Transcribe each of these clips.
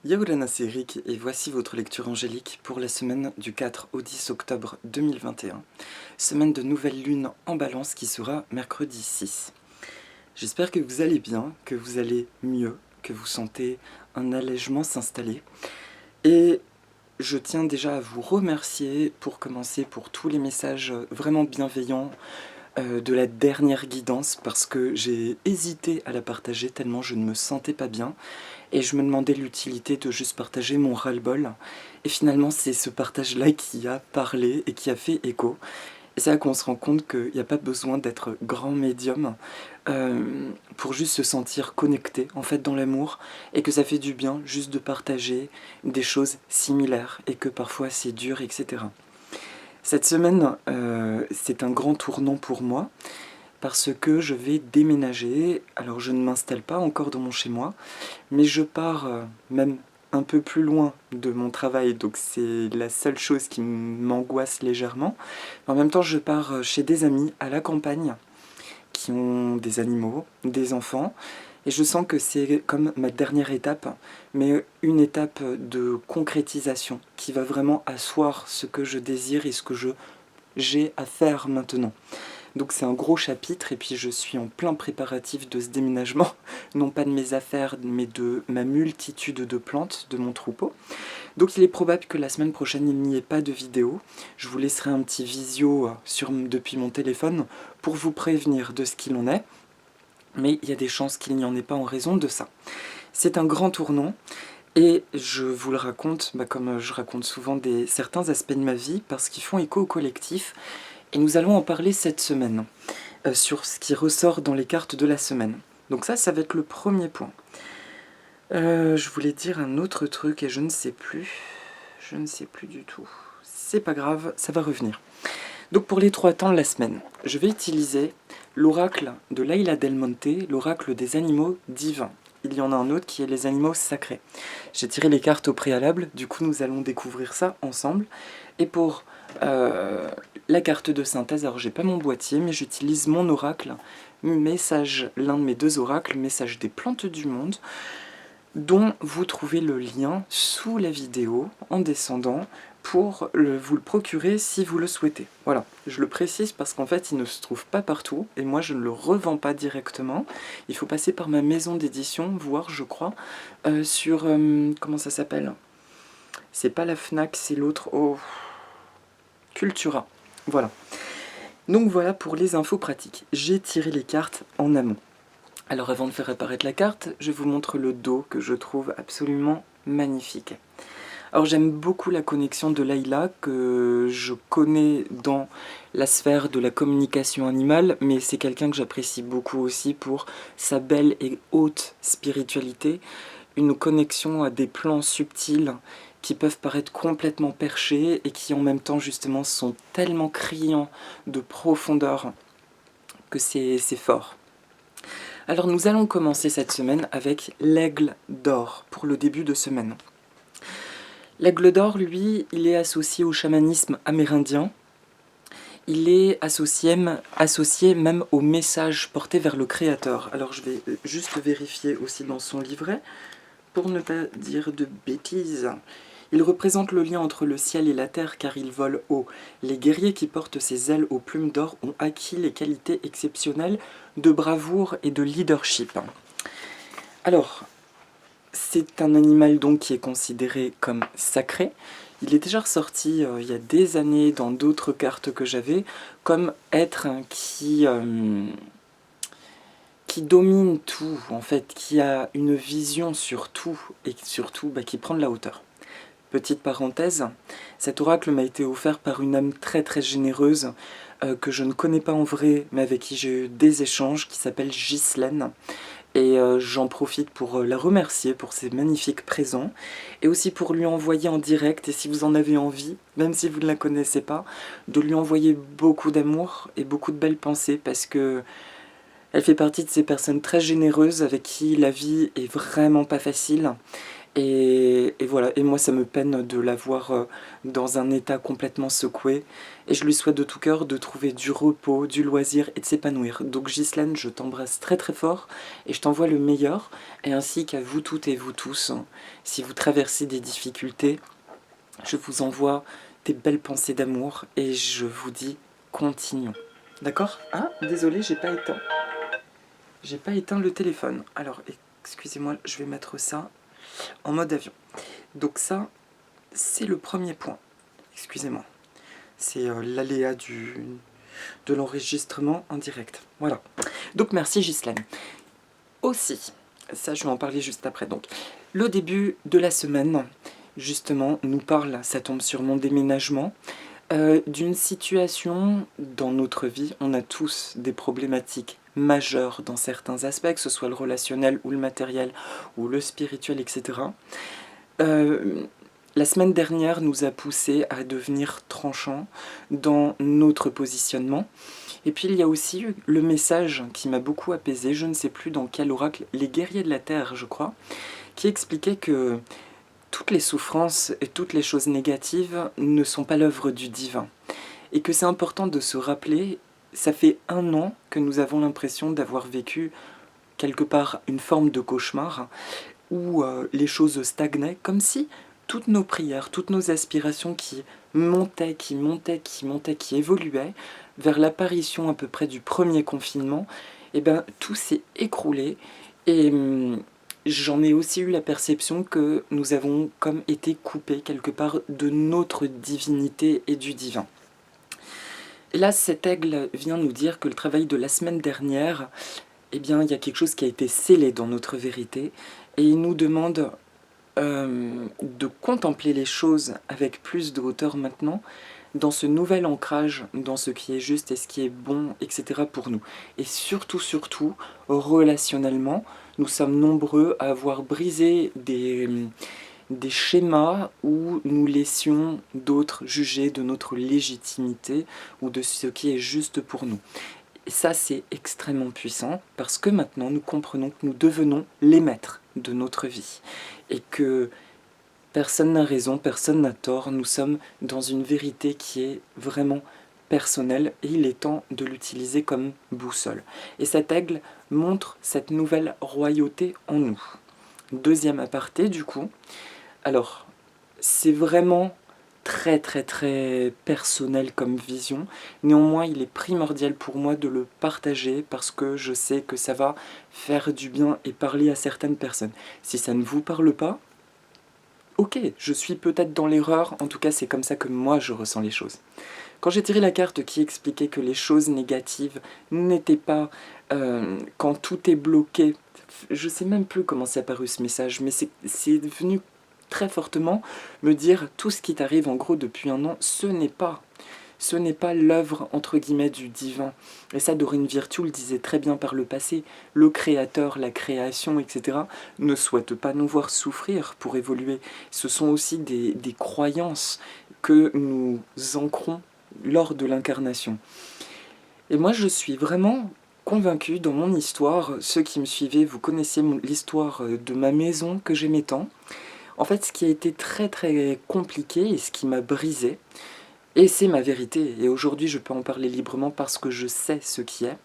Yaoulana, c'est Eric et voici votre lecture angélique pour la semaine du 4 au 10 octobre 2021, semaine de nouvelle lune en balance qui sera mercredi 6. J'espère que vous allez bien, que vous allez mieux, que vous sentez un allègement s'installer. Et je tiens déjà à vous remercier pour commencer pour tous les messages vraiment bienveillants de la dernière guidance parce que j'ai hésité à la partager tellement je ne me sentais pas bien. Et je me demandais l'utilité de juste partager mon ras-le-bol. Et finalement, c'est ce partage-là qui a parlé et qui a fait écho. Et c'est là qu'on se rend compte qu'il n'y a pas besoin d'être grand médium pour juste se sentir connecté, en fait, dans l'amour. Et que ça fait du bien juste de partager des choses similaires. Et que parfois, c'est dur, etc. Cette semaine, c'est un grand tournant pour moi parce que je vais déménager. Alors je ne m'installe pas encore dans mon chez-moi, mais je pars même un peu plus loin de mon travail, donc c'est la seule chose qui m'angoisse légèrement. En même temps, je pars chez des amis à la campagne qui ont des animaux, des enfants, et je sens que c'est comme ma dernière étape, mais une étape de concrétisation qui va vraiment asseoir ce que je désire et ce que j'ai à faire maintenant. Donc c'est un gros chapitre et puis je suis en plein préparatif de ce déménagement, non pas de mes affaires mais de ma multitude de plantes, de mon troupeau. Donc il est probable que la semaine prochaine il n'y ait pas de vidéo. Je vous laisserai un petit visio depuis mon téléphone pour vous prévenir de ce qu'il en est. Mais il y a des chances qu'il n'y en ait pas en raison de ça. C'est un grand tournant. Et je vous le raconte, comme je raconte souvent certains aspects de ma vie, parce qu'ils font écho au collectif. Et nous allons en parler cette semaine, sur ce qui ressort dans les cartes de la semaine. Donc ça va être le premier point. Je voulais dire un autre truc et je ne sais plus. Je ne sais plus du tout. C'est pas grave, ça va revenir. Donc pour les 3 temps de la semaine, je vais utiliser l'oracle de Leila Del Monte, l'oracle des animaux divins. Il y en a un autre qui est les animaux sacrés. J'ai tiré les cartes au préalable, du coup nous allons découvrir ça ensemble. Et pour la carte de synthèse, alors j'ai pas mon boîtier, mais j'utilise mon oracle, message, l'un de mes 2 oracles, message des plantes du monde, dont vous trouvez le lien sous la vidéo en descendant pour vous le procurer si vous le souhaitez. Voilà, je le précise parce qu'en fait il ne se trouve pas partout et moi je ne le revends pas directement. Il faut passer par ma maison d'édition, voire je crois, sur... comment ça s'appelle? C'est pas la Fnac, c'est l'autre... Oh, Cultura. Voilà. Donc voilà pour les infos pratiques. J'ai tiré les cartes en amont. Alors avant de faire apparaître la carte, je vous montre le dos que je trouve absolument magnifique. Alors j'aime beaucoup la connexion de Leila que je connais dans la sphère de la communication animale, mais c'est quelqu'un que j'apprécie beaucoup aussi pour sa belle et haute spiritualité, une connexion à des plans subtils qui peuvent paraître complètement perchés et qui en même temps justement sont tellement criants de profondeur que c'est fort. Alors nous allons commencer cette semaine avec l'aigle d'or pour le début de semaine. L'aigle d'or, lui, il est associé au chamanisme amérindien. Il est associé même au message porté vers le créateur. Alors je vais juste vérifier aussi dans son livret pour ne pas dire de bêtises. Il représente le lien entre le ciel et la terre car il vole haut. Les guerriers qui portent ses ailes aux plumes d'or ont acquis les qualités exceptionnelles de bravoure et de leadership. Alors, c'est un animal donc qui est considéré comme sacré. Il est déjà ressorti il y a des années dans d'autres cartes que j'avais comme être qui domine tout, en fait, qui a une vision sur tout et surtout qui prend de la hauteur. Petite parenthèse, cet oracle m'a été offert par une âme très très généreuse que je ne connais pas en vrai, mais avec qui j'ai eu des échanges, qui s'appelle Ghislaine. Et j'en profite pour la remercier pour ses magnifiques présents, et aussi pour lui envoyer en direct, et si vous en avez envie, même si vous ne la connaissez pas, de lui envoyer beaucoup d'amour et beaucoup de belles pensées, parce que elle fait partie de ces personnes très généreuses avec qui la vie est vraiment pas facile, Et voilà, et moi ça me peine de la voir dans un état complètement secoué. Et je lui souhaite de tout cœur de trouver du repos, du loisir et de s'épanouir. Donc Ghislaine, je t'embrasse très très fort et je t'envoie le meilleur. Et ainsi qu'à vous toutes et vous tous, hein, si vous traversez des difficultés, je vous envoie des belles pensées d'amour et je vous dis continuons. D'accord? Ah, désolé, j'ai pas éteint. J'ai pas éteint le téléphone. Alors, excusez-moi, je vais mettre ça en mode avion. Donc ça, c'est le premier point. Excusez-moi. C'est l'aléa de l'enregistrement en direct. Voilà. Donc merci Ghislaine. Aussi, ça je vais en parler juste après. Donc, le début de la semaine, justement, nous parle, ça tombe sur mon déménagement, d'une situation dans notre vie. On a tous des problématiques majeures dans certains aspects, que ce soit le relationnel ou le matériel ou le spirituel, etc. La semaine dernière nous a poussé à devenir tranchants dans notre positionnement. Et puis il y a aussi eu le message qui m'a beaucoup apaisé, je ne sais plus dans quel oracle, les guerriers de la terre je crois, qui expliquait que toutes les souffrances et toutes les choses négatives ne sont pas l'œuvre du divin. Et que c'est important de se rappeler, ça fait 1 an que nous avons l'impression d'avoir vécu quelque part une forme de cauchemar, où les choses stagnaient, comme si toutes nos prières, toutes nos aspirations qui montaient, qui évoluaient vers l'apparition à peu près du premier confinement, eh ben, tout s'est écroulé. Et j'en ai aussi eu la perception que nous avons comme été coupés quelque part de notre divinité et du divin. Et là, cet aigle vient nous dire que le travail de la semaine dernière, eh bien, il y a quelque chose qui a été scellé dans notre vérité, et il nous demande de contempler les choses avec plus de hauteur maintenant, dans ce nouvel ancrage, dans ce qui est juste et ce qui est bon, etc. pour nous. Et surtout, surtout, relationnellement, nous sommes nombreux à avoir brisé des schémas où nous laissions d'autres juger de notre légitimité ou de ce qui est juste pour nous. Et ça, c'est extrêmement puissant parce que maintenant, nous comprenons que nous devenons les maîtres de notre vie et que personne n'a raison, personne n'a tort. Nous sommes dans une vérité qui est vraiment personnelle et il est temps de l'utiliser comme boussole. Et cet aigle montre cette nouvelle royauté en nous. Deuxième aparté, du coup. Alors, c'est vraiment très très très personnel comme vision. Néanmoins, il est primordial pour moi de le partager parce que je sais que ça va faire du bien et parler à certaines personnes. Si ça ne vous parle pas, ok, je suis peut-être dans l'erreur, en tout cas c'est comme ça que moi je ressens les choses. Quand j'ai tiré la carte qui expliquait que les choses négatives n'étaient pas quand tout est bloqué, je sais même plus comment c'est apparu ce message, mais c'est venu très fortement me dire tout ce qui t'arrive en gros depuis 1 an, ce n'est pas l'œuvre entre guillemets du divin. Et ça, Dorine Virtue le disait très bien par le passé, le créateur, la création, etc. ne souhaite pas nous voir souffrir pour évoluer. Ce sont aussi des croyances que nous ancrons lors de l'incarnation. Et moi, je suis vraiment convaincu dans mon histoire, ceux qui me suivaient, vous connaissez l'histoire de ma maison que j'aimais tant. En fait, ce qui a été très très compliqué et ce qui m'a brisé, et c'est ma vérité, et aujourd'hui je peux en parler librement parce que je sais ce qui est,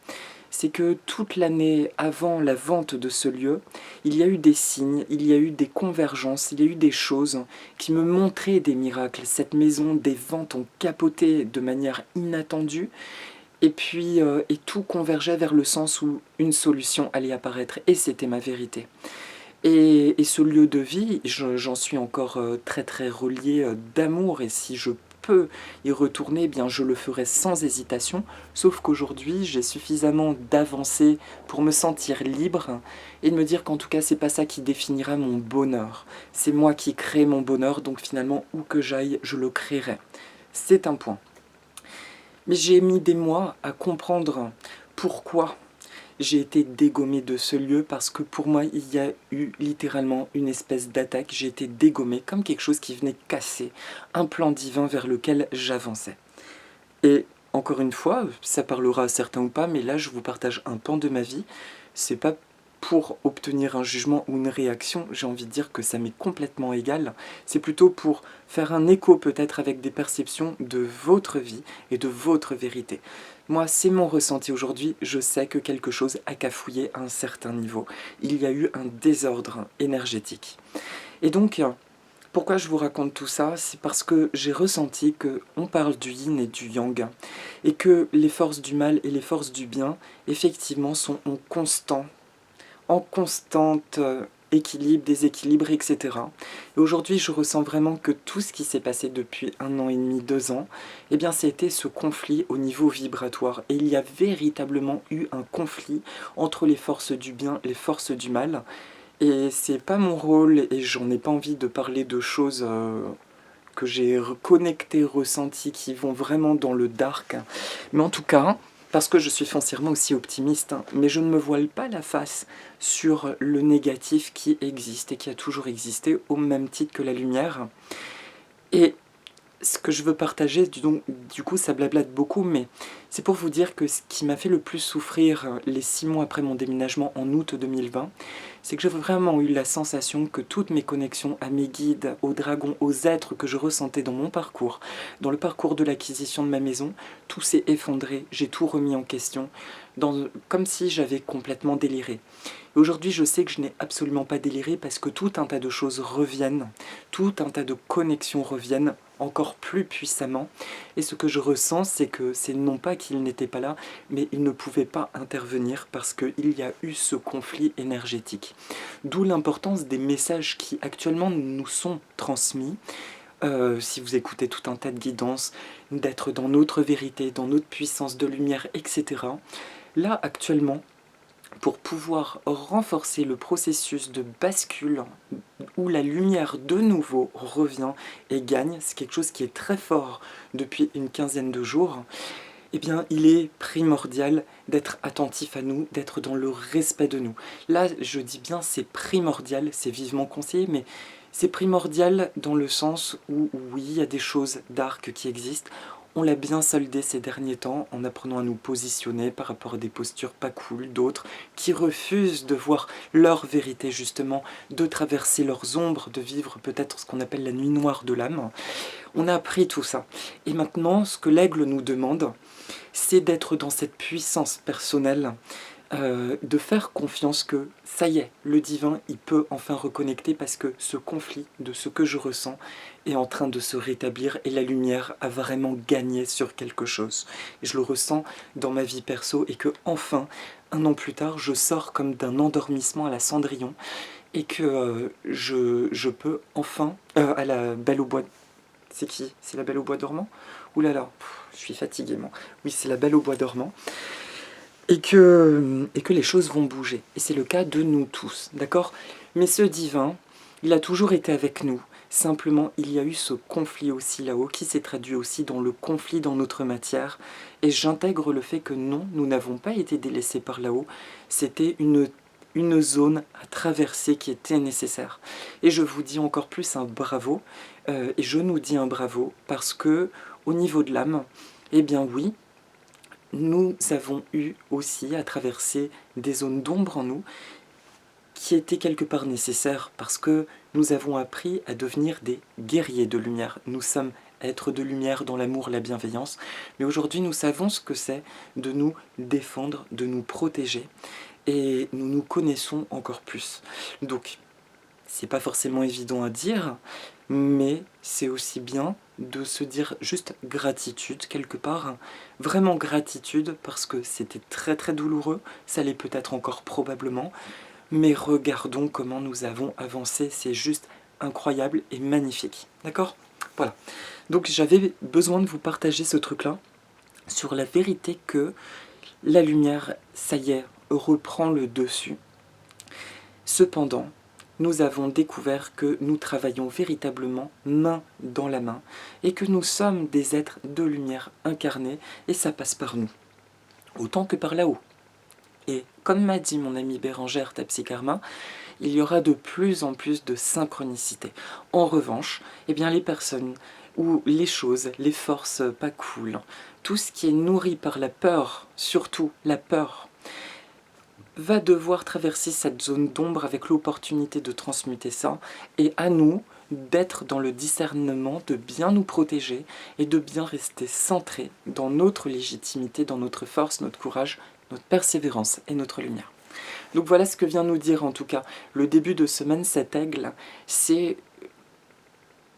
c'est que toute l'année avant la vente de ce lieu, il y a eu des signes, il y a eu des convergences, il y a eu des choses qui me montraient des miracles. Cette maison, des ventes ont capoté de manière inattendue, et puis et tout convergeait vers le sens où une solution allait apparaître, et c'était ma vérité. Et ce lieu de vie, j'en suis encore très très relié d'amour, et si je peux y retourner, eh bien je le ferai sans hésitation, sauf qu'aujourd'hui j'ai suffisamment d'avancée pour me sentir libre et de me dire qu'en tout cas c'est pas ça qui définira mon bonheur. C'est moi qui crée mon bonheur, donc finalement où que j'aille, je le créerai. C'est un point. Mais j'ai mis des mois à comprendre pourquoi j'ai été dégommé de ce lieu, parce que pour moi, il y a eu littéralement une espèce d'attaque. J'ai été dégommé comme quelque chose qui venait casser un plan divin vers lequel j'avançais. Et encore une fois, ça parlera à certains ou pas, mais là, je vous partage un pan de ma vie. C'est pas pour obtenir un jugement ou une réaction, j'ai envie de dire que ça m'est complètement égal. C'est plutôt pour faire un écho peut-être avec des perceptions de votre vie et de votre vérité. Moi, c'est mon ressenti aujourd'hui, je sais que quelque chose a cafouillé à un certain niveau. Il y a eu un désordre énergétique. Et donc, pourquoi je vous raconte tout ça? C'est parce que j'ai ressenti qu'on parle du yin et du yang, et que les forces du mal et les forces du bien, effectivement, sont en constante équilibre, déséquilibre, etc. Et aujourd'hui, je ressens vraiment que tout ce qui s'est passé depuis 1 an et demi, 2 ans, eh bien, c'était ce conflit au niveau vibratoire. Et il y a véritablement eu un conflit entre les forces du bien et les forces du mal. Et c'est pas mon rôle, et j'en ai pas envie de parler de choses que j'ai connectées, ressenties, qui vont vraiment dans le dark. Mais en tout cas, parce que je suis foncièrement aussi optimiste, mais je ne me voile pas la face sur le négatif qui existe et qui a toujours existé au même titre que la lumière. Et ce que je veux partager, du coup ça blablate beaucoup, mais c'est pour vous dire que ce qui m'a fait le plus souffrir les 6 mois après mon déménagement en août 2020, c'est que j'ai vraiment eu la sensation que toutes mes connexions à mes guides, aux dragons, aux êtres que je ressentais dans mon parcours, dans le parcours de l'acquisition de ma maison, tout s'est effondré, j'ai tout remis en question, comme si j'avais complètement déliré. Et aujourd'hui, je sais que je n'ai absolument pas déliré parce que tout un tas de choses reviennent, tout un tas de connexions reviennent encore plus puissamment. Et ce que je ressens, c'est que c'est non pas qu'il n'était pas là, mais il ne pouvait pas intervenir parce qu'il y a eu ce conflit énergétique. D'où l'importance des messages qui actuellement nous sont transmis. Si vous écoutez tout un tas de guidances, d'être dans notre vérité, dans notre puissance de lumière, etc. Là, actuellement, pour pouvoir renforcer le processus de bascule où la lumière de nouveau revient et gagne, c'est quelque chose qui est très fort depuis une quinzaine de jours, eh bien il est primordial d'être attentif à nous, d'être dans le respect de nous. Là, je dis bien c'est primordial, c'est vivement conseillé, mais c'est primordial dans le sens où oui, il y a des choses dark qui existent. On l'a bien soldé ces derniers temps en apprenant à nous positionner par rapport à des postures pas cool, d'autres qui refusent de voir leur vérité justement, de traverser leurs ombres, de vivre peut-être ce qu'on appelle la nuit noire de l'âme. On a appris tout ça. Et maintenant, ce que l'aigle nous demande, c'est d'être dans cette puissance personnelle, de faire confiance que ça y est, le divin, il peut enfin reconnecter parce que ce conflit de ce que je ressens est en train de se rétablir et la lumière a vraiment gagné sur quelque chose. Et je le ressens dans ma vie perso et que enfin, 1 an plus tard, je sors comme d'un endormissement à la Cendrillon et que je peux enfin, à la Belle au bois... C'est qui? C'est la Belle au bois dormant? Ouh là là, je suis fatigué, moi. Oui, c'est la Belle au bois dormant. Et que les choses vont bouger. Et c'est le cas de nous tous, d'accord? Mais ce divin, il a toujours été avec nous. Simplement, il y a eu ce conflit aussi là-haut, qui s'est traduit aussi dans le conflit dans notre matière. Et j'intègre le fait que non, nous n'avons pas été délaissés par là-haut. C'était une zone à traverser qui était nécessaire. Et je vous dis encore plus un bravo, et je nous dis un bravo, parce que au niveau de l'âme, eh bien oui, nous avons eu aussi à traverser des zones d'ombre en nous qui étaient quelque part nécessaires parce que nous avons appris à devenir des guerriers de lumière. Nous sommes êtres de lumière dans l'amour, la bienveillance, mais aujourd'hui nous savons ce que c'est de nous défendre, de nous protéger et nous nous connaissons encore plus. Donc, c'est pas forcément évident à dire, mais c'est aussi bien de se dire juste gratitude quelque part, vraiment gratitude parce que c'était très très douloureux, ça l'est peut-être encore probablement, mais regardons comment nous avons avancé, c'est juste incroyable et magnifique, d'accord? Voilà, donc j'avais besoin de vous partager ce truc-là sur la vérité que la lumière, ça y est, reprend le dessus. Cependant, nous avons découvert que nous travaillons véritablement main dans la main et que nous sommes des êtres de lumière incarnés et ça passe par nous, autant que par là-haut. Et comme m'a dit mon ami Bérangère Tapsikarma, il y aura de plus en plus de synchronicité. En revanche, eh bien les personnes ou les choses, les forces pas cool, tout ce qui est nourri par la peur, surtout la peur, va devoir traverser cette zone d'ombre avec l'opportunité de transmuter ça, et à nous d'être dans le discernement, de bien nous protéger et de bien rester centrés dans notre légitimité, dans notre force, notre courage, notre persévérance et notre lumière. Donc voilà ce que vient nous dire en tout cas le début de semaine, cet aigle, c'est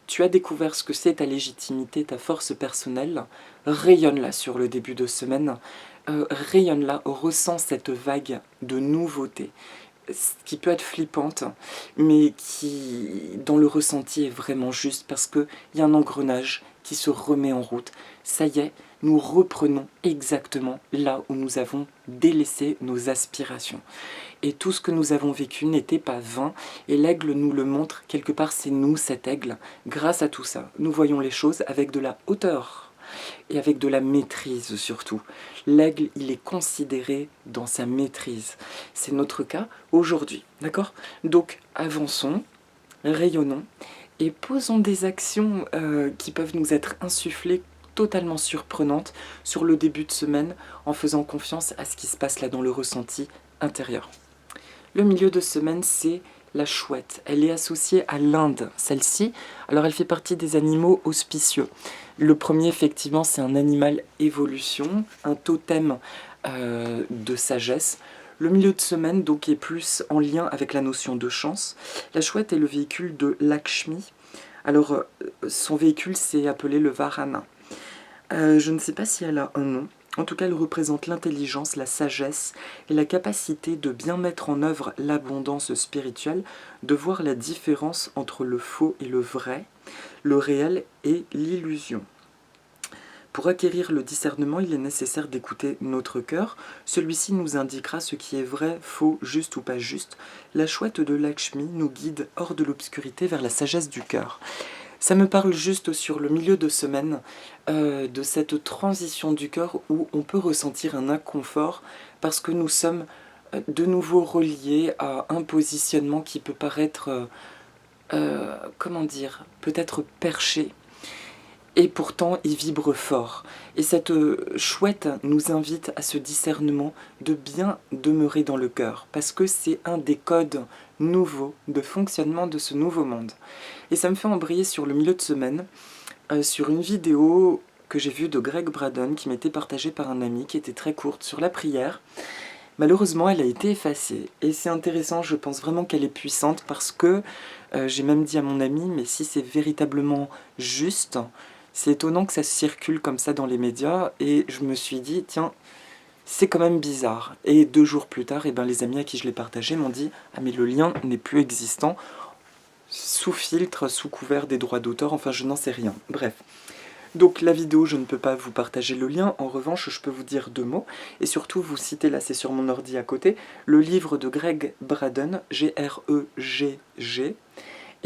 tu as découvert ce que c'est ta légitimité, ta force personnelle, rayonne-la sur le début de semaine, rayonne-la, ressens cette vague de nouveauté, qui peut être flippante, mais qui, dans le ressenti, est vraiment juste parce qu'il y a un engrenage qui se remet en route. Ça y est, nous reprenons exactement là où nous avons délaissé nos aspirations. Et tout ce que nous avons vécu n'était pas vain, et l'aigle nous le montre, quelque part c'est nous cet aigle. Grâce à tout ça, nous voyons les choses avec de la hauteur, et avec de la maîtrise surtout. L'aigle, il est considéré dans sa maîtrise. C'est notre cas aujourd'hui, d'accord? Donc avançons, rayonnons, et posons des actions qui peuvent nous être insufflées totalement surprenantes sur le début de semaine en faisant confiance à ce qui se passe là dans le ressenti intérieur. Le milieu de semaine, c'est la chouette. Elle est associée à l'Inde, celle-ci. Alors, elle fait partie des animaux auspicieux. Le premier, effectivement, c'est un animal évolution, un totem de sagesse. Le milieu de semaine, donc, est plus en lien avec la notion de chance. La chouette est le véhicule de Lakshmi. Alors, son véhicule, c'est appelé le Varana. Je ne sais pas si elle a un nom. En tout cas, elle représente l'intelligence, la sagesse et la capacité de bien mettre en œuvre l'abondance spirituelle, de voir la différence entre le faux et le vrai, le réel et l'illusion. Pour acquérir le discernement, il est nécessaire d'écouter notre cœur. Celui-ci nous indiquera ce qui est vrai, faux, juste ou pas juste. La chouette de Lakshmi nous guide hors de l'obscurité vers la sagesse du cœur. Ça me parle juste sur le milieu de semaine de cette transition du cœur où on peut ressentir un inconfort parce que nous sommes de nouveau reliés à un positionnement qui peut paraître, comment dire, peut-être perché. Et pourtant, il vibre fort. Et cette chouette nous invite à ce discernement de bien demeurer dans le cœur, parce que c'est un des codes nouveaux de fonctionnement de ce nouveau monde. Et ça me fait embrayer sur le milieu de semaine, sur une vidéo que j'ai vue de Greg Braden, qui m'était partagée par un ami, qui était très courte, sur la prière. Malheureusement, elle a été effacée. Et c'est intéressant, je pense vraiment qu'elle est puissante, parce que, j'ai même dit à mon ami, mais si c'est véritablement juste... C'est étonnant que ça circule comme ça dans les médias, et je me suis dit, tiens, c'est quand même bizarre. Et 2 jours plus tard, les amis à qui je l'ai partagé m'ont dit, ah mais le lien n'est plus existant, sous filtre, sous couvert des droits d'auteur, enfin je n'en sais rien. Bref. Donc la vidéo, je ne peux pas vous partager le lien, en revanche je peux vous dire 2 mots, et surtout vous citer, là c'est sur mon ordi à côté, le livre de Greg Braden, G-R-E-G-G,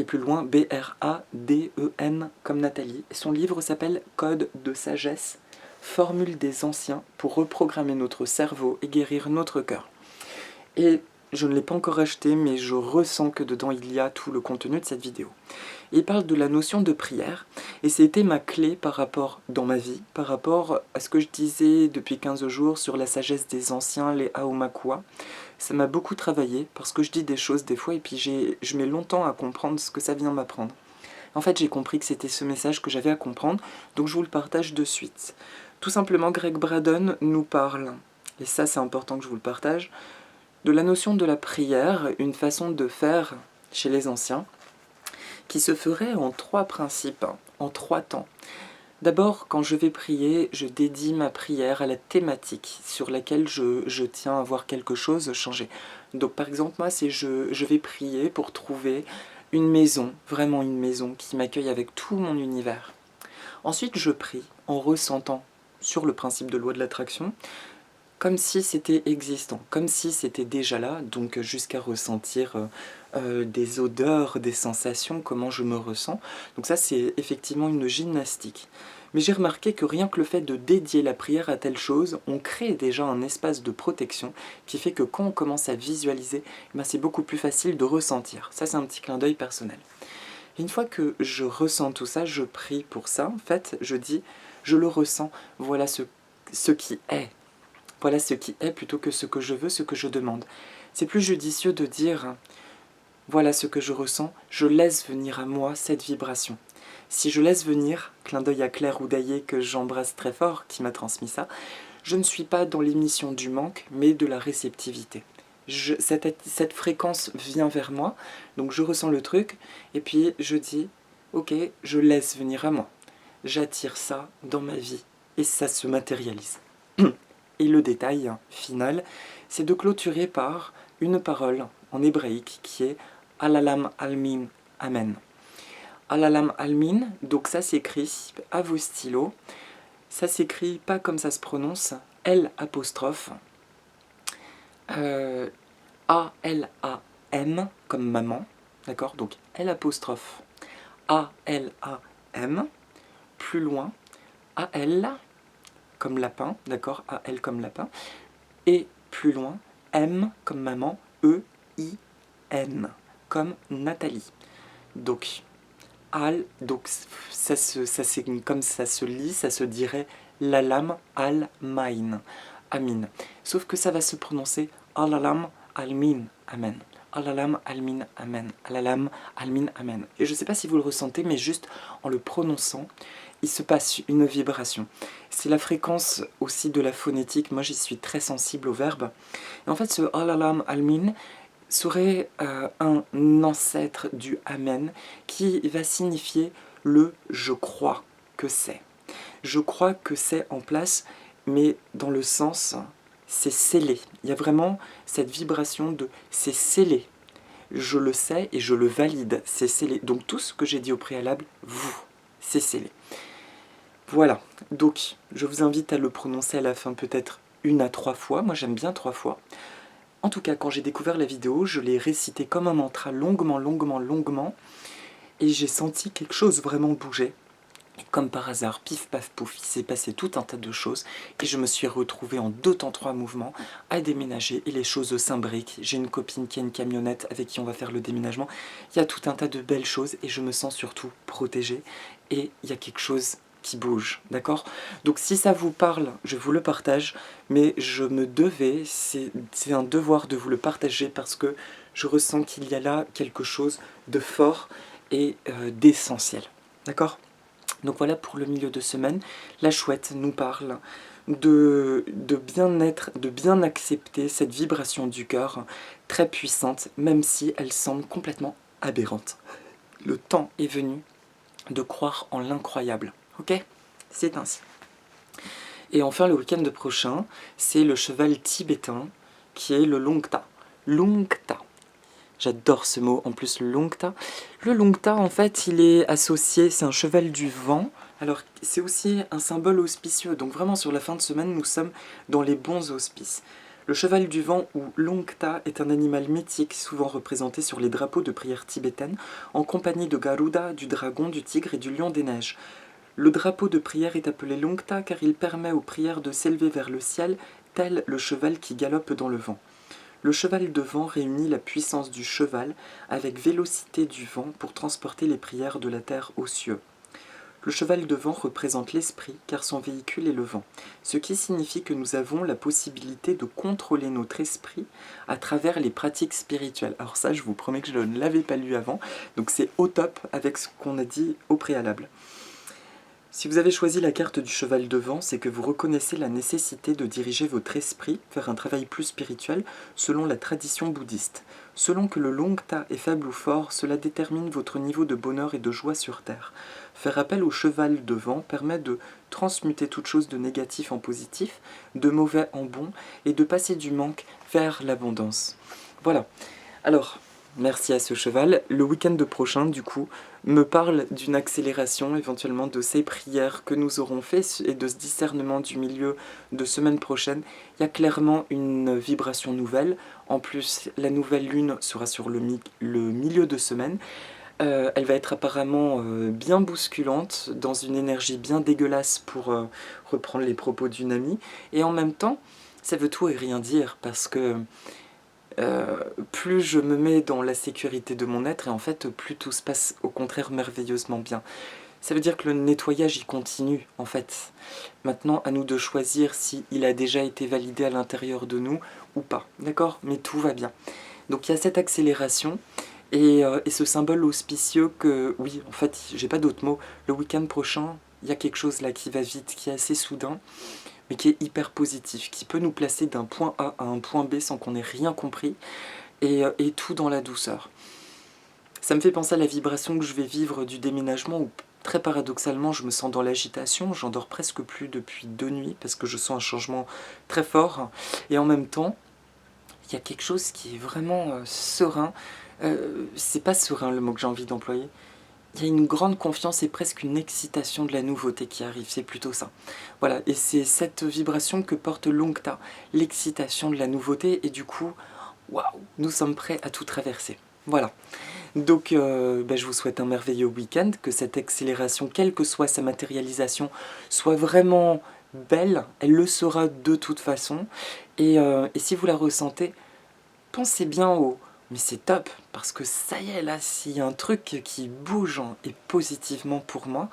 et plus loin, B-R-A-D-E-N, comme Nathalie. Et son livre s'appelle Code de sagesse, formule des anciens pour reprogrammer notre cerveau et guérir notre cœur. Et je ne l'ai pas encore acheté, mais je ressens que dedans il y a tout le contenu de cette vidéo. Et il parle de la notion de prière, et c'était ma clé par rapport, dans ma vie, par rapport à ce que je disais depuis 15 jours sur la sagesse des anciens, les Aumakua. Ça m'a beaucoup travaillé, parce que je dis des choses des fois, et puis je mets longtemps à comprendre ce que ça vient m'apprendre. En fait, j'ai compris que c'était ce message que j'avais à comprendre, donc je vous le partage de suite. Tout simplement, Greg Braden nous parle, et ça c'est important que je vous le partage, de la notion de la prière, une façon de faire chez les anciens, qui se ferait en 3 principes, en 3 temps. D'abord, quand je vais prier, je dédie ma prière à la thématique sur laquelle je tiens à voir quelque chose changer. Donc par exemple, moi, c'est je vais prier pour trouver une maison, vraiment une maison, qui m'accueille avec tout mon univers. Ensuite, je prie en ressentant sur le principe de loi de l'attraction, comme si c'était existant, comme si c'était déjà là, donc jusqu'à ressentir des odeurs, des sensations, comment je me ressens. Donc ça, c'est effectivement une gymnastique. Mais j'ai remarqué que rien que le fait de dédier la prière à telle chose, on crée déjà un espace de protection qui fait que quand on commence à visualiser, c'est beaucoup plus facile de ressentir. Ça, c'est un petit clin d'œil personnel. Et une fois que je ressens tout ça, je prie pour ça. En fait, je dis, je le ressens, voilà ce qui est. Voilà ce qui est plutôt que ce que je veux, ce que je demande. C'est plus judicieux de dire voilà ce que je ressens, je laisse venir à moi cette vibration. Si je laisse venir, clin d'œil à Claire Oudaillé que j'embrasse très fort, qui m'a transmis ça, je ne suis pas dans l'émission du manque, mais de la réceptivité. Cette fréquence vient vers moi, donc je ressens le truc, et puis je dis, ok, je laisse venir à moi. J'attire ça dans ma vie, et ça se matérialise. Et le détail final, c'est de clôturer par une parole en hébraïque qui est Alalam Almin Amen. Alalam Almin, donc ça s'écrit à vos stylos, ça s'écrit pas comme ça se prononce, L apostrophe, A-L-A-M comme maman, d'accord? Donc L apostrophe, A-L-A-M, plus loin, A-L comme lapin, d'accord? A-L comme lapin, et plus loin, M comme maman, E-I-N, comme Nathalie. Donc, donc comme ça se lit, ça se dirait Lalam al-Main, Amin. Sauf que ça va se prononcer Alalam al-Min, Amen. Alalam al-Min, Amen. Alalam al-Min, Amen. Et je ne sais pas si vous le ressentez, mais juste en le prononçant, il se passe une vibration. C'est la fréquence aussi de la phonétique. Moi, j'y suis très sensible au verbe. Et en fait, ce Alalam al-Min serait un ancêtre du Amen qui va signifier le « je crois que c'est ». Je crois que c'est en place, mais dans le sens, c'est scellé. Il y a vraiment cette vibration de « c'est scellé ». Je le sais et je le valide, c'est scellé. Donc tout ce que j'ai dit au préalable, c'est scellé. Voilà, donc je vous invite à le prononcer à la fin peut-être 1 à 3 fois. Moi j'aime bien 3 fois. En tout cas, quand j'ai découvert la vidéo, je l'ai récité comme un mantra longuement, et j'ai senti quelque chose vraiment bouger. Et comme par hasard, pif paf pouf, il s'est passé tout un tas de choses, et je me suis retrouvée en 2 temps 3 mouvements à déménager, et les choses s'imbriquent. J'ai une copine qui a une camionnette avec qui on va faire le déménagement. Il y a tout un tas de belles choses, et je me sens surtout protégée, et il y a quelque chose qui bouge, d'accord? Donc si ça vous parle, je vous le partage, mais je me devais, c'est un devoir de vous le partager parce que je ressens qu'il y a là quelque chose de fort et d'essentiel, d'accord? Donc voilà pour le milieu de semaine. La chouette nous parle de bien-être, de bien accepter cette vibration du cœur très puissante, même si elle semble complètement aberrante. Le temps est venu de croire en l'incroyable. Ok, c'est ainsi. Et enfin, le week-end prochain, c'est le cheval tibétain qui est le Longta. Longta. J'adore ce mot, en plus, le Longta. Le Longta, en fait, il est associé, c'est un cheval du vent. Alors, c'est aussi un symbole auspicieux. Donc vraiment, sur la fin de semaine, nous sommes dans les bons auspices. Le cheval du vent, ou Longta, est un animal mythique, souvent représenté sur les drapeaux de prière tibétaines, en compagnie de Garuda, du dragon, du tigre et du lion des neiges. Le drapeau de prière est appelé Longta car il permet aux prières de s'élever vers le ciel, tel le cheval qui galope dans le vent. Le cheval de vent réunit la puissance du cheval avec vélocité du vent pour transporter les prières de la terre aux cieux. Le cheval de vent représente l'esprit car son véhicule est le vent, ce qui signifie que nous avons la possibilité de contrôler notre esprit à travers les pratiques spirituelles. Alors ça, je vous promets que je ne l'avais pas lu avant, donc c'est au top avec ce qu'on a dit au préalable. Si vous avez choisi la carte du cheval de vent, c'est que vous reconnaissez la nécessité de diriger votre esprit vers un travail plus spirituel selon la tradition bouddhiste. Selon que le Longta est faible ou fort, cela détermine votre niveau de bonheur et de joie sur Terre. Faire appel au cheval de vent permet de transmuter toute chose de négatif en positif, de mauvais en bon, et de passer du manque vers l'abondance. Voilà. Alors, merci à ce cheval. Le week-end prochain, du coup, me parle d'une accélération éventuellement de ces prières que nous aurons fait et de ce discernement du milieu de semaine prochaine. Il y a clairement une vibration nouvelle. En plus, la nouvelle lune sera sur le milieu de semaine. Elle va être apparemment bien bousculante, dans une énergie bien dégueulasse pour reprendre les propos d'une amie. Et en même temps, ça veut tout et rien dire parce que plus je me mets dans la sécurité de mon être, et en fait, plus tout se passe au contraire merveilleusement bien. Ça veut dire que le nettoyage il continue en fait. Maintenant à nous de choisir si il a déjà été validé à l'intérieur de nous ou pas, d'accord? Mais tout va bien. Donc il y a cette accélération et ce symbole auspicieux que, oui, en fait, j'ai pas d'autres mots, le week-end prochain, il y a quelque chose là qui va vite, qui est assez soudain, mais qui est hyper positif, qui peut nous placer d'un point A à un point B sans qu'on ait rien compris, et tout dans la douceur. Ça me fait penser à la vibration que je vais vivre du déménagement où, très paradoxalement, je me sens dans l'agitation, j'en dors presque plus depuis 2 nuits parce que je sens un changement très fort, et en même temps, il y a quelque chose qui est vraiment serein. C'est pas serein le mot que j'ai envie d'employer. Il y a une grande confiance et presque une excitation de la nouveauté qui arrive, c'est plutôt ça. Voilà, et c'est cette vibration que porte l'Oncta, l'excitation de la nouveauté, et du coup, waouh, nous sommes prêts à tout traverser. Voilà, donc je vous souhaite un merveilleux week-end, que cette accélération, quelle que soit sa matérialisation, soit vraiment belle, elle le sera de toute façon, et si vous la ressentez, pensez bien au « mais c'est top, parce que ça y est, là, s'il y a un truc qui bouge et positivement pour moi,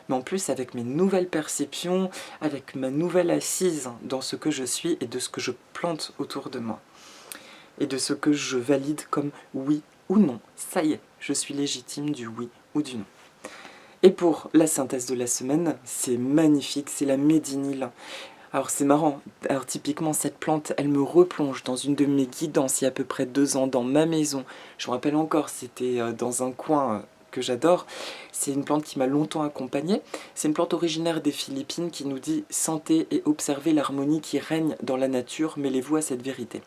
mais en plus avec mes nouvelles perceptions, avec ma nouvelle assise dans ce que je suis et de ce que je plante autour de moi, et de ce que je valide comme oui ou non, ça y est, je suis légitime du oui ou du non. » Et pour la synthèse de la semaine, c'est magnifique, c'est la médinyle. Alors c'est marrant, alors typiquement cette plante, elle me replonge dans une de mes guidances il y a à peu près 2 ans dans ma maison. Je me rappelle encore, c'était dans un coin que j'adore. C'est une plante qui m'a longtemps accompagnée. C'est une plante originaire des Philippines qui nous dit « Sentez et observez l'harmonie qui règne dans la nature, mêlez-vous à cette vérité ».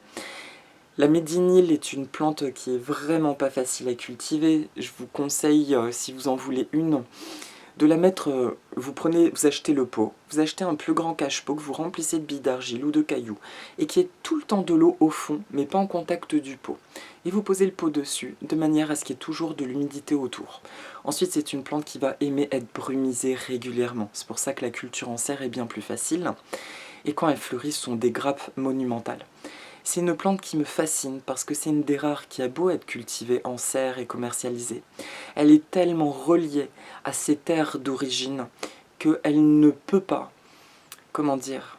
La médinyle est une plante qui est vraiment pas facile à cultiver. Je vous conseille, si vous en voulez une, de la mettre, vous achetez le pot, vous achetez un plus grand cache-pot que vous remplissez de billes d'argile ou de cailloux, et qui est tout le temps de l'eau au fond, mais pas en contact du pot. Et vous posez le pot dessus, de manière à ce qu'il y ait toujours de l'humidité autour. Ensuite, c'est une plante qui va aimer être brumisée régulièrement. C'est pour ça que la culture en serre est bien plus facile. Et quand elle fleurit, ce sont des grappes monumentales. C'est une plante qui me fascine parce que c'est une des rares qui a beau être cultivée en serre et commercialisée. Elle est tellement reliée à ses terres d'origine qu'elle ne peut pas, comment dire,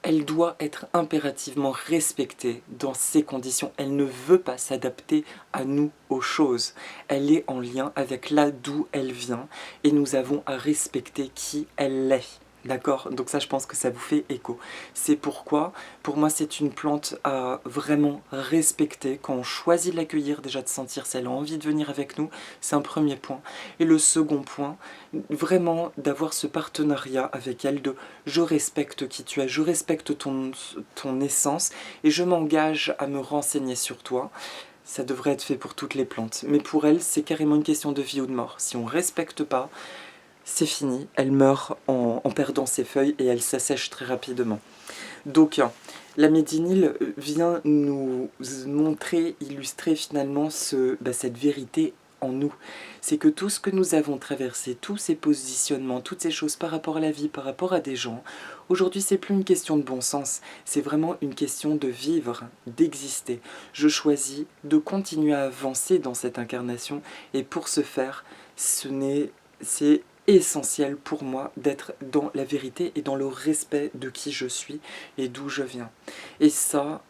elle doit être impérativement respectée dans ces conditions. Elle ne veut pas s'adapter à nous, aux choses. Elle est en lien avec là d'où elle vient et nous avons à respecter qui elle est. D'accord? Donc ça, je pense que ça vous fait écho. C'est pourquoi, pour moi, c'est une plante à vraiment respecter. Quand on choisit de l'accueillir, déjà de sentir si elle a envie de venir avec nous, c'est un premier point. Et le second point, vraiment d'avoir ce partenariat avec elle de « je respecte qui tu es, je respecte ton essence et je m'engage à me renseigner sur toi ». Ça devrait être fait pour toutes les plantes. Mais pour elle, c'est carrément une question de vie ou de mort. Si on ne respecte pas, c'est fini, elle meurt en perdant ses feuilles et elle s'assèche très rapidement. Donc la médinyle vient nous montrer, illustrer finalement cette vérité en nous. C'est que tout ce que nous avons traversé, tous ces positionnements, toutes ces choses par rapport à la vie, par rapport à des gens, aujourd'hui c'est plus une question de bon sens, c'est vraiment une question de vivre, d'exister. Je choisis de continuer à avancer dans cette incarnation et pour ce faire, c'est essentiel pour moi d'être dans la vérité et dans le respect de qui je suis et d'où je viens. Et ça,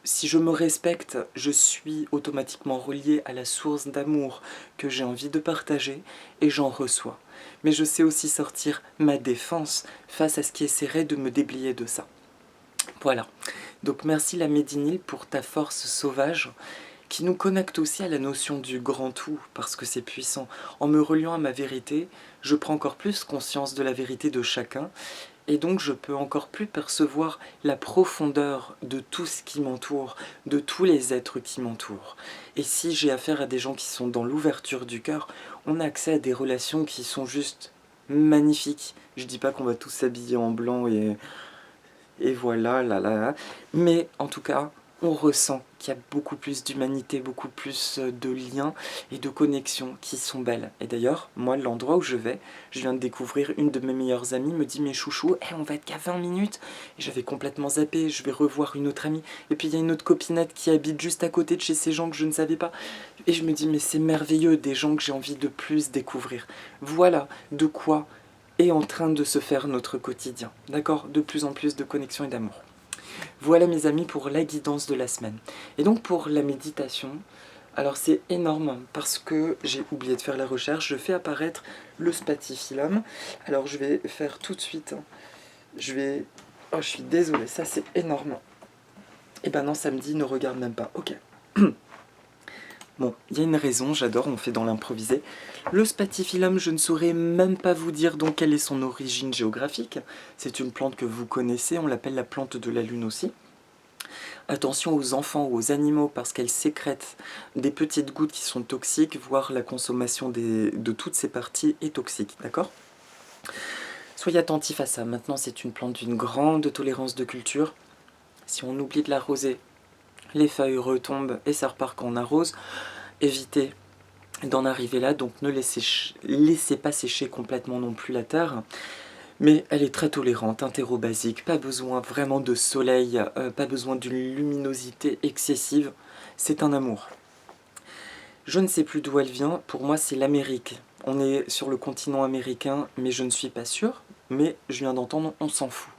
si je me respecte, je suis automatiquement relié à la source d'amour que j'ai envie de partager et j'en reçois. Mais je sais aussi sortir ma défense face à ce qui essaierait de me déblayer de ça. Voilà. Donc merci la médinyle pour ta force sauvage, qui nous connecte aussi à la notion du grand tout, parce que c'est puissant. En me reliant à ma vérité, je prends encore plus conscience de la vérité de chacun, et donc je peux encore plus percevoir la profondeur de tout ce qui m'entoure, de tous les êtres qui m'entourent. Et si j'ai affaire à des gens qui sont dans l'ouverture du cœur, on a accès à des relations qui sont juste magnifiques. Je dis pas qu'on va tous s'habiller en blanc et voilà, là, là, là. Mais en tout cas, on ressent qu'il y a beaucoup plus d'humanité, beaucoup plus de liens et de connexions qui sont belles. Et d'ailleurs, moi, l'endroit où je vais, je viens de découvrir une de mes meilleures amies, me dit « Mais chouchou, on va être qu'à 20 minutes !» Et j'avais complètement zappé, je vais revoir une autre amie. Et puis il y a une autre copinette qui habite juste à côté de chez ces gens que je ne savais pas. Et je me dis « Mais c'est merveilleux, des gens que j'ai envie de plus découvrir. » Voilà de quoi est en train de se faire notre quotidien. D'accord? De plus en plus de connexion et d'amour. Voilà mes amis pour la guidance de la semaine. Et donc pour la méditation, alors c'est énorme parce que j'ai oublié de faire la recherche, je fais apparaître le spatifilum. Alors je vais faire tout de suite, je vais... Oh, je suis désolée, ça c'est énorme. Et ben non, samedi, ne regarde même pas, ok. Bon, il y a une raison, j'adore, on fait dans l'improvisé. Le spatifilum, je ne saurais même pas vous dire donc quelle est son origine géographique. C'est une plante que vous connaissez, on l'appelle la plante de la lune aussi. Attention aux enfants ou aux animaux parce qu'elle sécrète des petites gouttes qui sont toxiques, voire la consommation de toutes ces parties est toxique, d'accord? Soyez attentifs à ça. Maintenant, c'est une plante d'une grande tolérance de culture. Si on oublie de l'arroser, les feuilles retombent et ça repart quand on arrose. Évitez d'en arriver là, donc ne laissez pas sécher complètement non plus la terre. Mais elle est très tolérante, entérobasique, pas besoin vraiment de soleil, pas besoin d'une luminosité excessive. C'est un amour. Je ne sais plus d'où elle vient, pour moi c'est l'Amérique. On est sur le continent américain, mais je ne suis pas sûre. Mais je viens d'entendre, on s'en fout.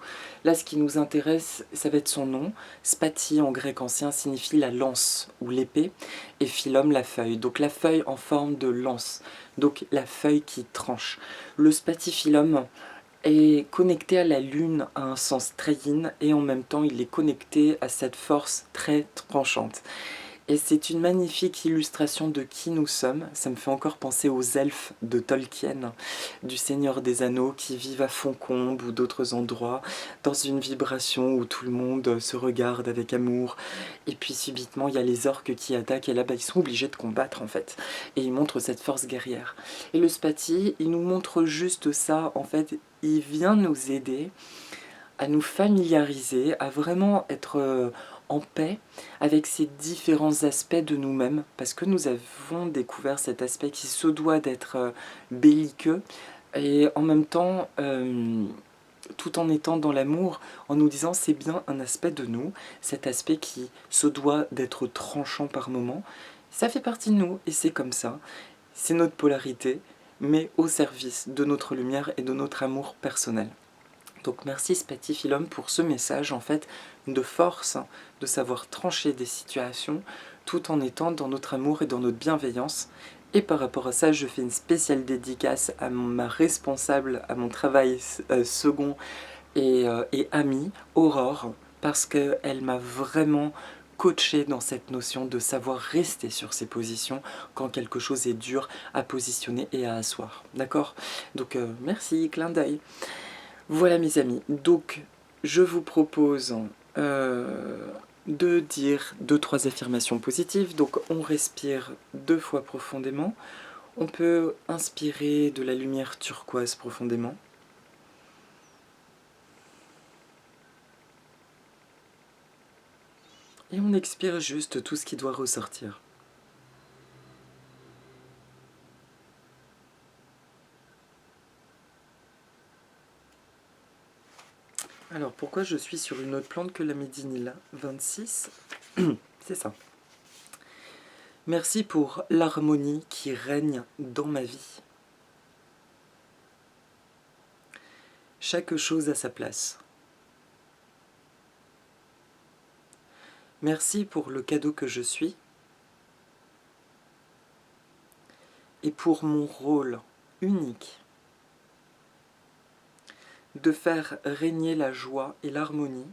Là, ce qui nous intéresse, ça va être son nom. Spati, en grec ancien, signifie la lance ou l'épée, et phylum, la feuille. Donc la feuille en forme de lance, donc la feuille qui tranche. Le spatifilum est connecté à la lune à un sens très yin, et en même temps, il est connecté à cette force très tranchante. Et c'est une magnifique illustration de qui nous sommes. Ça me fait encore penser aux elfes de Tolkien, du Seigneur des Anneaux, qui vivent à Foncombe ou d'autres endroits, dans une vibration où tout le monde se regarde avec amour. Et puis subitement, il y a les orques qui attaquent, et là, ils sont obligés de combattre en fait. Et ils montrent cette force guerrière. Et le Spati, il nous montre juste ça, en fait. Il vient nous aider à nous familiariser, à vraiment être en paix avec ces différents aspects de nous-mêmes, parce que nous avons découvert cet aspect qui se doit d'être belliqueux, et en même temps, tout en étant dans l'amour, en nous disant c'est bien un aspect de nous, cet aspect qui se doit d'être tranchant par moments, ça fait partie de nous, et c'est comme ça, c'est notre polarité, mais au service de notre lumière et de notre amour personnel. Donc merci Spatifilum pour ce message en fait de force, de savoir trancher des situations tout en étant dans notre amour et dans notre bienveillance. Et par rapport à ça, je fais une spéciale dédicace à ma responsable, à mon travail second et amie, Aurore, parce qu'elle m'a vraiment coaché dans cette notion de savoir rester sur ses positions quand quelque chose est dur à positionner et à asseoir. D'accord? Donc merci, clin d'œil. Voilà mes amis, donc je vous propose de dire 2-3 affirmations positives. Donc on respire 2 fois profondément. On peut inspirer de la lumière turquoise profondément. Et on expire juste tout ce qui doit ressortir. Alors, pourquoi je suis sur une autre plante que la médinilla 26 c'est ça. Merci pour l'harmonie qui règne dans ma vie. Chaque chose a sa place. Merci pour le cadeau que je suis et pour mon rôle unique de faire régner la joie et l'harmonie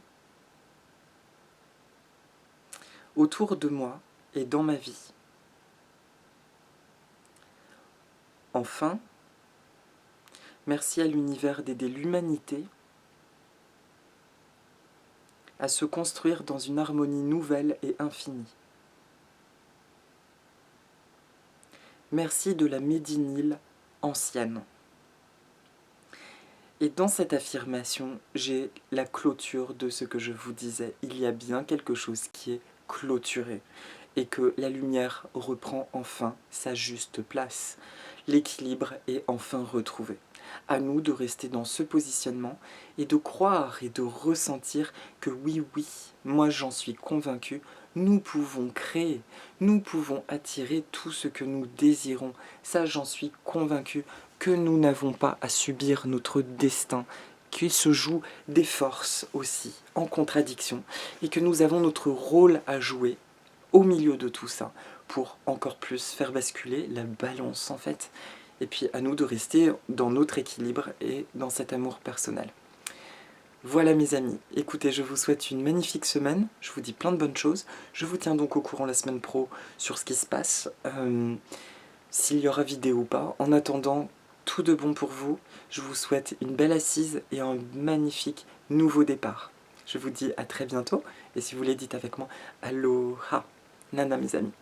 autour de moi et dans ma vie. Enfin, merci à l'univers d'aider l'humanité à se construire dans une harmonie nouvelle et infinie. Merci de la médinille ancienne. Et dans cette affirmation, j'ai la clôture de ce que je vous disais. Il y a bien quelque chose qui est clôturée et que la lumière reprend enfin sa juste place. L'équilibre est enfin retrouvé. À nous de rester dans ce positionnement et de croire et de ressentir que oui, moi j'en suis convaincue, nous pouvons créer, nous pouvons attirer tout ce que nous désirons. Ça, j'en suis convaincue, que nous n'avons pas à subir notre destin, qu'il se joue des forces aussi en contradiction et que nous avons notre rôle à jouer au milieu de tout ça pour encore plus faire basculer la balance en fait. Et puis à nous de rester dans notre équilibre et dans cet amour personnel. Voilà mes amis, écoutez, je vous souhaite une magnifique semaine, je vous dis plein de bonnes choses, je vous tiens donc au courant la semaine pro sur ce qui se passe, s'il y aura vidéo ou pas. En attendant, tout de bon pour vous, je vous souhaite une belle assise et un magnifique nouveau départ. Je vous dis à très bientôt, et si vous voulez dites avec moi, aloha, nana mes amis.